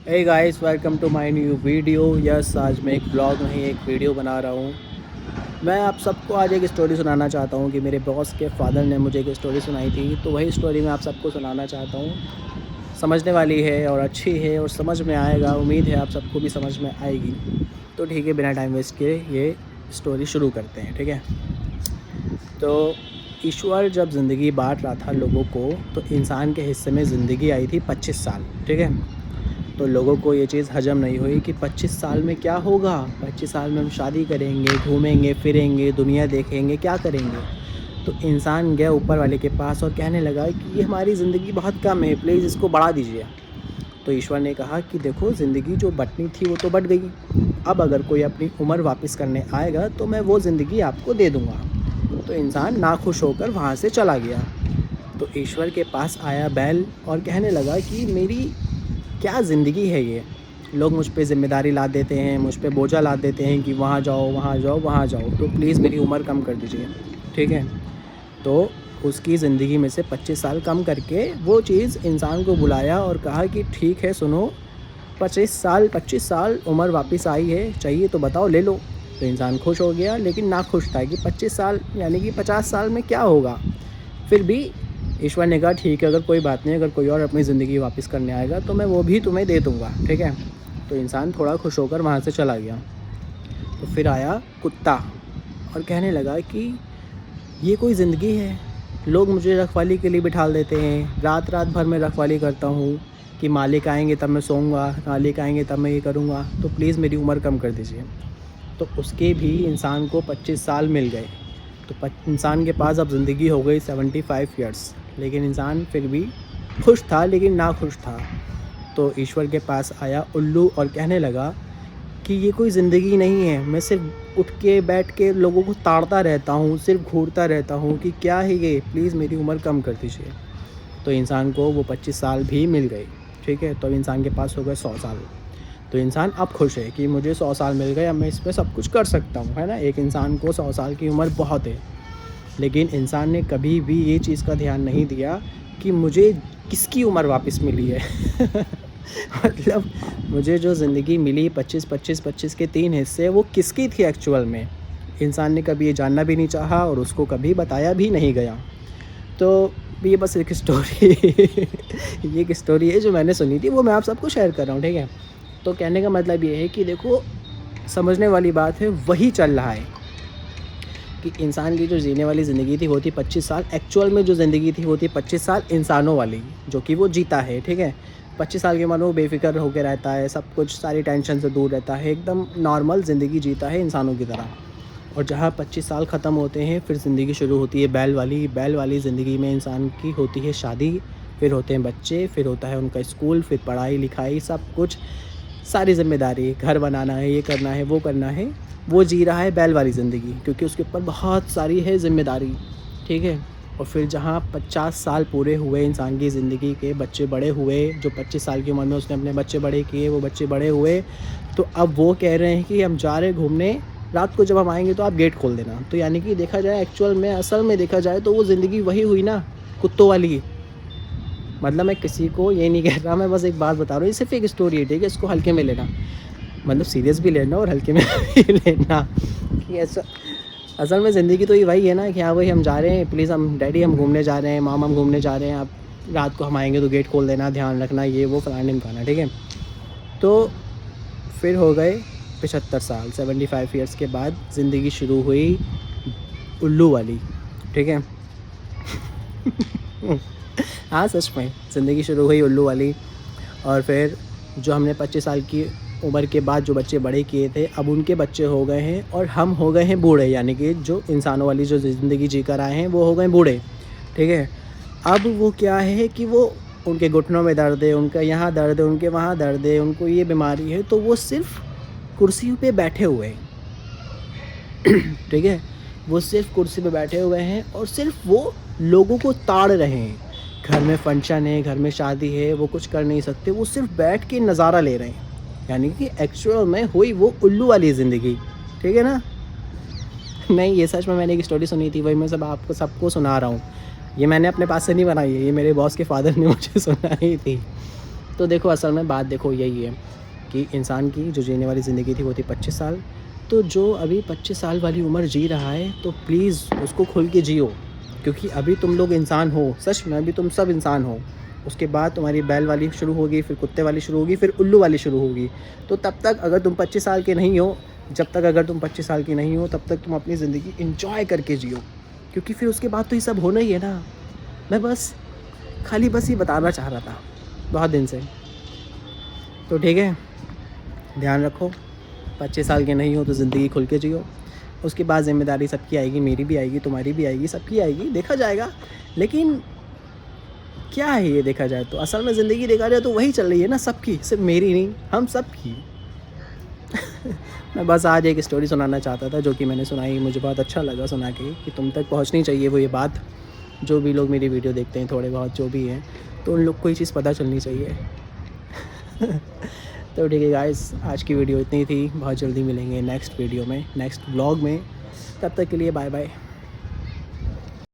Hey guys, welcome to my new video. Yes, आज मैं एक ब्लॉग नहीं एक वीडियो बना रहा हूँ। मैं आप सबको आज एक स्टोरी सुनाना चाहता हूँ कि मेरे बॉस के फादर ने मुझे एक स्टोरी सुनाई थी, तो वही स्टोरी मैं आप सबको सुनाना चाहता हूँ। समझने वाली है और अच्छी है और समझ में आएगा, उम्मीद है आप सबको भी समझ में आएगी। तो ठीक है, बिना टाइम वेस्ट किए ये स्टोरी शुरू करते हैं। ठीक है, तो ईश्वर जब ज़िंदगी बाँट रहा था लोगों को, तो इंसान के हिस्से में ज़िंदगी आई थी 25 साल। ठीक है, तो लोगों को ये चीज़ हजम नहीं हुई कि 25 साल में क्या होगा। 25 साल में हम शादी करेंगे, घूमेंगे फिरेंगे, दुनिया देखेंगे, क्या करेंगे। तो इंसान गया ऊपर वाले के पास और कहने लगा कि ये हमारी ज़िंदगी बहुत कम है, प्लीज़ इसको बढ़ा दीजिए। तो ईश्वर ने कहा कि देखो, ज़िंदगी जो बँटनी थी वो तो बँट गई। अब अगर कोई अपनी उम्र वापस करने आएगा तो मैं वो ज़िंदगी आपको दे दूँगा। तो इंसान नाखुश होकर वहाँ से चला गया। तो ईश्वर के पास आया बैल और कहने लगा कि मेरी क्या ज़िंदगी है ये। लोग मुझ पे ज़िम्मेदारी लाद देते हैं, मुझ पे बोझा लाद देते हैं कि वहाँ जाओ, वहाँ जाओ, वहाँ जाओ, तो प्लीज़ मेरी उम्र कम कर दीजिए। ठीक है, तो उसकी ज़िंदगी में से 25 साल कम करके वो चीज़ इंसान को बुलाया और कहा कि ठीक है सुनो, 25 साल उम्र वापस आई है, चाहिए तो बताओ ले लो। तो इंसान खुश हो गया, लेकिन नाखुश था कि 25 साल यानी कि 50 साल में क्या होगा। फिर भी ईश्वर ने कहा ठीक है, अगर कोई बात नहीं, अगर कोई और अपनी ज़िंदगी वापस करने आएगा तो मैं वो भी तुम्हें दे दूँगा। ठीक है, तो इंसान थोड़ा खुश होकर वहाँ से चला गया। तो फिर आया कुत्ता और कहने लगा कि ये कोई ज़िंदगी है। लोग मुझे रखवाली के लिए बिठा देते हैं, रात रात भर मैं रखवाली करता हूँ कि मालिक आएंगे तब मैं सोऊंगा, मालिक आएंगे तब मैं ये करूँगा, तो प्लीज़ मेरी उम्र कम कर दीजिए। तो उसके भी इंसान को 25 साल मिल गए। तो इंसान के पास अब ज़िंदगी हो गई 75 ईयर्स, लेकिन इंसान फिर भी खुश था, लेकिन ना खुश था। तो ईश्वर के पास आया उल्लू और कहने लगा कि ये कोई ज़िंदगी नहीं है, मैं सिर्फ उठ के बैठ के लोगों को ताड़ता रहता हूँ, सिर्फ घूरता रहता हूँ कि क्या है ये, प्लीज़ मेरी उम्र कम कर दीजिए। तो इंसान को वो 25 साल भी मिल गए। ठीक है, तो इंसान के पास हो गए 100 साल। तो इंसान अब खुश है कि मुझे 100 साल मिल गए, अब मैं इस पे सब कुछ कर सकता हूँ, है ना। एक इंसान को 100 साल की उम्र बहुत है, लेकिन इंसान ने कभी भी ये चीज़ का ध्यान नहीं दिया कि मुझे किसकी उम्र वापस मिली है। मतलब मुझे जो ज़िंदगी मिली 25 के 3 हिस्से, वो किसकी थी एक्चुअल में। इंसान ने कभी ये जानना भी नहीं चाहा और उसको कभी बताया भी नहीं गया। तो ये बस एक स्टोरी ये एक स्टोरी है जो मैंने सुनी थी, वो मैं आप सबको शेयर कर रहा हूँ। ठीक है, तो कहने का मतलब ये है कि देखो, समझने वाली बात है, वही चल रहा है कि इंसान की जो जीने वाली ज़िंदगी थी वो थी 25 साल। एक्चुअल में जो ज़िंदगी थी वो थी 25 साल इंसानों वाली, जो कि वो जीता है। ठीक है, 25 साल की उम्र में वो बेफ़िक्र होकर रहता है, सब कुछ सारी टेंशन से दूर रहता है, एकदम नॉर्मल ज़िंदगी जीता है इंसानों की तरह। और जहाँ 25 साल ख़त्म होते हैं, फिर ज़िंदगी शुरू होती है बैल वाली। बैल वाली ज़िंदगी में इंसान की होती है शादी, फिर होते हैं बच्चे, फिर होता है उनका स्कूल, फिर पढ़ाई लिखाई, सब कुछ, सारी ज़िम्मेदारी, घर बनाना है, ये करना है, वो करना है। वो जी रहा है बैल वाली ज़िंदगी, क्योंकि उसके ऊपर बहुत सारी है ज़िम्मेदारी। ठीक है, और फिर जहाँ 50 साल पूरे हुए इंसान की ज़िंदगी के, बच्चे बड़े हुए, जो 25 साल की उम्र में उसने अपने बच्चे बड़े किए, वो बच्चे बड़े हुए, तो अब वो कह रहे हैं कि हम जा रहे हैं घूमने, रात को जब हम आएँगे तो आप गेट खोल देना। तो यानी कि देखा जाए एक्चुअल में, असल में देखा जाए तो वो ज़िंदगी वही हुई ना, कुत्तों वाली। मतलब मैं किसी को ये नहीं कह रहा, मैं बस एक बात बता रहा हूँ, ये सिर्फ़ एक स्टोरी है। ठीक है, इसको हल्के में लेना, मतलब सीरियस भी लेना और हल्के में भी लेना कि ऐसा। असल में ज़िंदगी तो ये वही है ना कि हाँ भाई, हम जा रहे हैं, प्लीज़ हम डैडी हम घूमने जा रहे हैं, माम हम घूमने जा रहे हैं, आप रात को हम आएँगे तो गेट खोल देना, ध्यान रखना, ये वो फलाना-ढिमकाना। ठीक है, तो फिर हो गए 75 साल, 75 ईयर्स के बाद ज़िंदगी शुरू हुई उल्लू वाली। ठीक है। हाँ, सच में ज़िंदगी शुरू हुई उल्लू वाली। और फिर जो हमने 25 साल की उम्र के बाद जो बच्चे बड़े किए थे, अब उनके बच्चे हो गए हैं और हम हो गए हैं बूढ़े, यानी कि जो इंसानों वाली जो ज़िंदगी जी कर आए हैं वो हो गए बूढ़े। ठीक है, अब वो क्या है कि वो, उनके घुटनों में दर्द है, उनका यहाँ दर्द है, उनके वहाँ दर्द है, उनको ये बीमारी है, तो वो सिर्फ़ कुर्सियों पे बैठे हुए हैं। ठीक है, वो सिर्फ़ कुर्सी पे बैठे हुए हैं और सिर्फ़ वो लोगों को ताड़ रहे हैं। घर में फंक्शन है, घर में शादी है, वो कुछ कर नहीं सकते, वो सिर्फ़ बैठ के नज़ारा ले रहे हैं। यानी कि एक्चुअल में हुई वो उल्लू वाली ज़िंदगी। ठीक है ना? नहीं, ये सच में मैंने एक स्टोरी सुनी थी, वही मैं सब आपको सबको सुना रहा हूँ। ये मैंने अपने पास से नहीं बनाई है, ये मेरे बॉस के फ़ादर ने मुझे सुनाई थी। तो देखो असल में बात देखो यही है कि इंसान की जो जीने वाली ज़िंदगी थी वो थी 25 साल। तो जो अभी 25 साल वाली उम्र जी रहा है तो प्लीज़ उसको खुल के जियो, क्योंकि अभी तुम लोग इंसान हो, सच में अभी तुम सब इंसान हो। उसके बाद तुम्हारी बैल वाली शुरू होगी, फिर कुत्ते वाली शुरू होगी, फिर उल्लू वाली शुरू होगी। तो तब तक अगर तुम 25 साल के नहीं हो, जब तक अगर तुम 25 साल की नहीं हो तब तक तुम अपनी ज़िंदगी एंजॉय करके जियो, क्योंकि फिर उसके बाद तो ये सब होना ही है ना। मैं बस खाली बस ये बताना चाह रहा था बहुत दिन से। तो ठीक है, ध्यान रखो, 25 साल के नहीं हो तो ज़िंदगी खुल के जियो। उसके बाद ज़िम्मेदारी सबकी आएगी, मेरी भी आएगी, तुम्हारी भी आएगी, सबकी आएगी, देखा जाएगा। लेकिन क्या है ये देखा जाए तो, असल में ज़िंदगी देखा जाए तो वही चल रही है ना सबकी, सिर्फ मेरी नहीं, हम सब की। मैं बस आज एक स्टोरी सुनाना चाहता था जो कि मैंने सुनाई, मुझे बहुत अच्छा लगा सुना के कि तुम तक पहुंचनी चाहिए वो ये बात। जो भी लोग मेरी वीडियो देखते हैं थोड़े बहुत जो भी हैं, तो उन लोग को ये चीज़ पता चलनी चाहिए। तो ठीक है गाइस, आज की वीडियो इतनी थी। बहुत जल्दी मिलेंगे नेक्स्ट वीडियो में, नेक्स्ट व्लॉग में। तब तक के लिए बाय बाय।